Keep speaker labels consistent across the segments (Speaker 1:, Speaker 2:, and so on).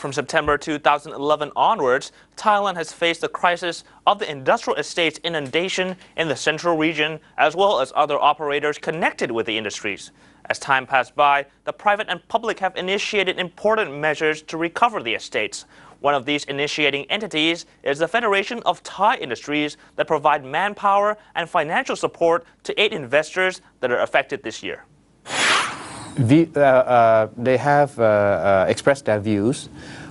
Speaker 1: From September 2011 onwards, Thailand has faced the crisis of the industrial estates inundation in the central region, as well as other operators connected with the industries. As time passed by, the private and public have initiated important measures to recover the estates. One of these initiating entities is the Federation of Thai Industries that provide manpower and financial support to aid investors that are affected this year.
Speaker 2: They have expressed their views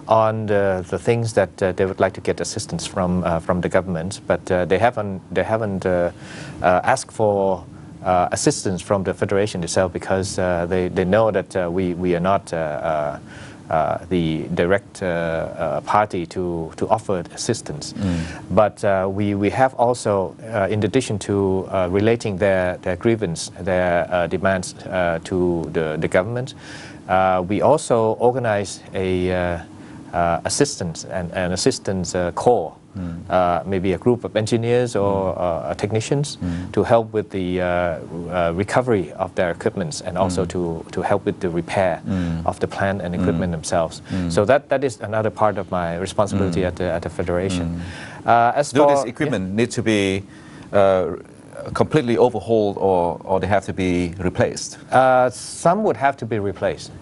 Speaker 2: on the things that they would like to get assistance from the government, but they haven't asked for assistance from the federation itself because they know that we are not the direct party to offer assistance. But we have also, in addition to relating their grievance, their demands to the government, we also organize a assistance and assistance corps. Maybe a group of engineers or technicians to help with the recovery of their equipments and also to help with the repair of the plant and equipment themselves. So that is another part of my responsibility at the federation.
Speaker 3: Do this equipment need to be completely overhauled or they have to be replaced?
Speaker 2: Some would have to be replaced,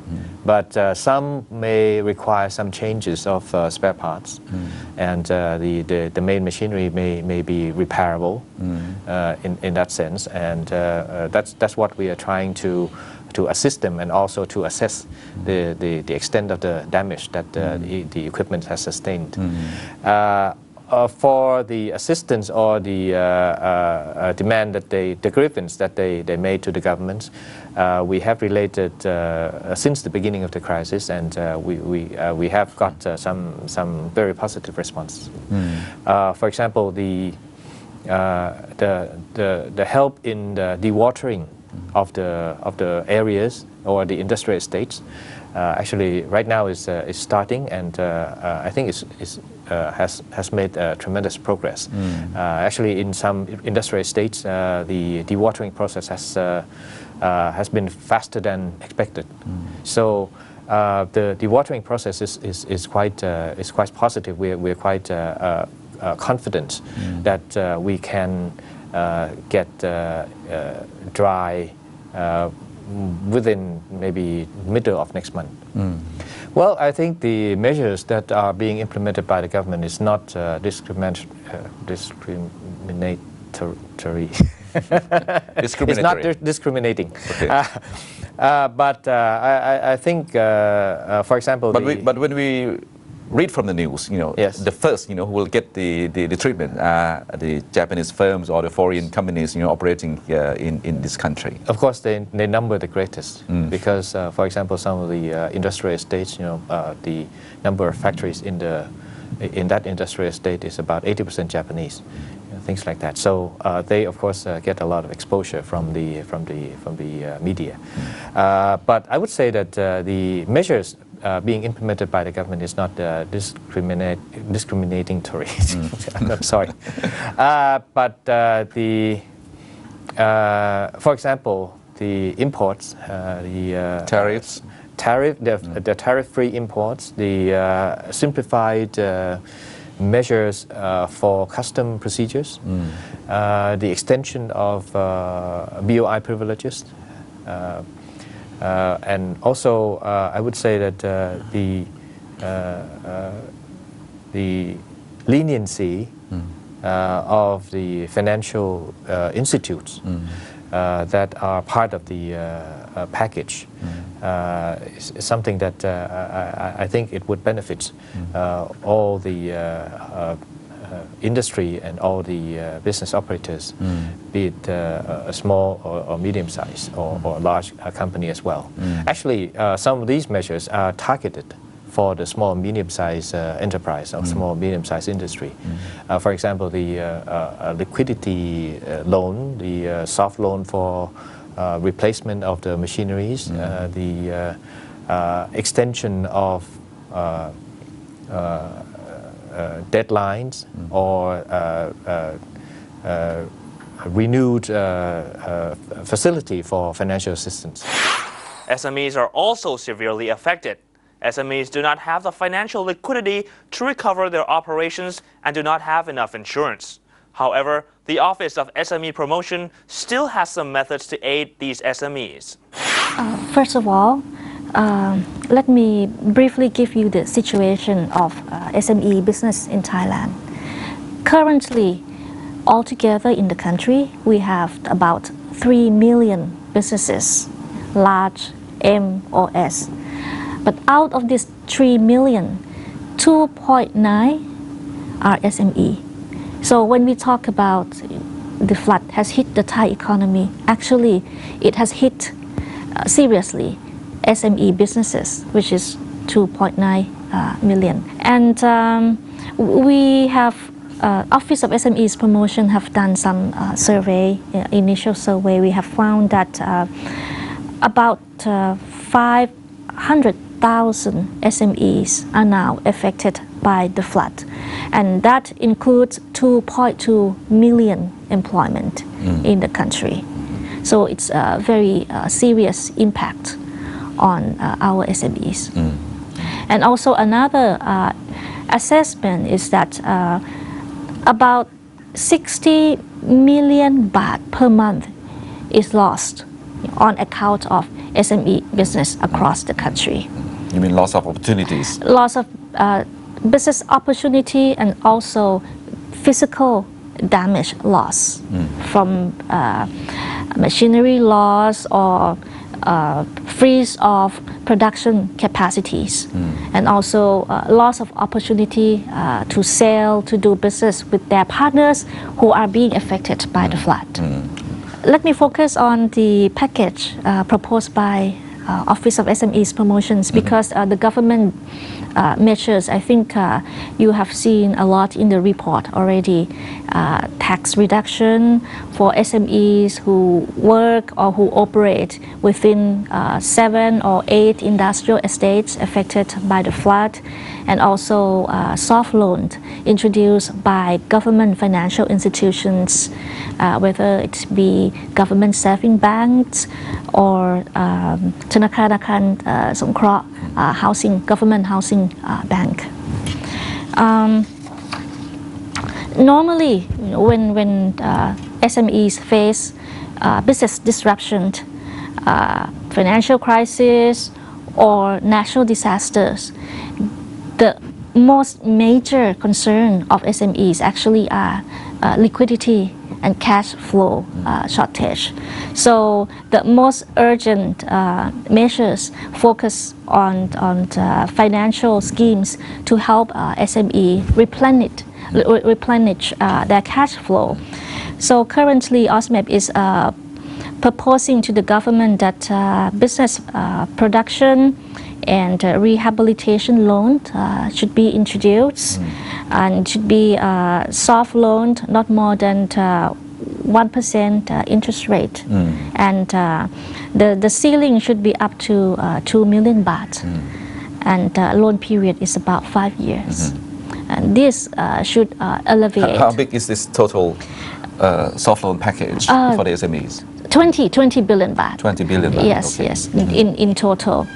Speaker 2: but some may require some changes of spare parts, and the main machinery may be repairable in that sense, and that's what we are trying to assist them and also to assess the extent of the damage that the equipment has sustained. For the assistance or the demand that the grievance that they made to the government, we have related since the beginning of the crisis, and we have got some very positive responses. For example, the help in the dewatering of the areas or the industrial estates. Actually, right now is starting, and I think has made tremendous progress. Actually, in some industrial estates, the dewatering process has been faster than expected. So the dewatering process is quite positive. We're quite confident that we can get dry within maybe middle of next month. Well, I think the measures that are being implemented by the government is not discriminatory. It's not discriminating. Okay. But I think, for example,
Speaker 3: but when we read from the news, yes, the first, who will get the treatment are the Japanese firms or the foreign companies, operating here in this country.
Speaker 2: Of course, they number the greatest because, for example, some of the industrial estates, the number of factories in that industrial estate is about 80% Japanese, things like that. So they, of course, get a lot of exposure from the media. But I would say that the measures being implemented by the government is not discriminating. I'm sorry. But for example, the imports, the
Speaker 3: tariffs,
Speaker 2: the tariff-free imports, the simplified measures for custom procedures, the extension of BOI privileges. And also, I would say that the leniency of the financial institutes that are part of the package is something that I think it would benefit all the industry and all the business operators, be it a small or medium size or a large company as well. Actually, some of these measures are targeted for the small medium-sized enterprise or small medium-sized industry. For example, the liquidity loan, the soft loan for replacement of the machineries, the extension of deadlines or renewed facility for financial assistance.
Speaker 1: SMEs are also severely affected. SMEs do not have the financial liquidity to recover their operations and do not have enough insurance. However, the Office of SME Promotion still has some methods to aid these SMEs.
Speaker 4: First of all, let me briefly give you the situation of SME business in Thailand. Currently, altogether in the country, we have about 3 million businesses, large M or S. But out of this 3 million, 2.9 are SME. So when we talk about the flood has hit the Thai economy, actually it has hit seriously SME businesses, which is 2.9 million. And we have Office of SMEs Promotion have done some initial survey. We have found that about 500,000 SMEs are now affected by the flood, and that includes 2.2 million employment in the country. So it's a very serious impact on our SMEs. And also another assessment is that about 60 million baht per month is lost on account of SME business across the country.
Speaker 3: You mean loss of opportunities?
Speaker 4: Loss of business opportunity and also physical damage loss from machinery loss or freeze of production capacities, and also loss of opportunity to sell, to do business with their partners who are being affected by the flood. Let me focus on the package proposed by Office of SMEs Promotions, because the government measures, I think you have seen a lot in the report already. Tax reduction for SMEs who work or who operate within 7 or 8 industrial estates affected by the flood, and also soft loans introduced by government financial institutions, whether it be government saving banks or Thanakan Songkra government housing bank. Normally, when SMEs face business disruption, financial crisis, or natural disasters, the most major concern of SMEs actually are liquidity and cash flow shortage. So the most urgent measures focus on financial schemes to help SME replenish their cash flow. So currently, OSMEP is proposing to the government that business production and rehabilitation loan should be introduced, and should be soft loan, not more than 1% interest rate, and the ceiling should be up to 2 million baht, and loan period is about 5 years. And this should alleviate.
Speaker 3: How big is this total soft loan package for the SMEs?
Speaker 4: 20 billion baht.
Speaker 3: 20 billion baht.
Speaker 4: Yes,
Speaker 3: okay.
Speaker 4: yes, in total.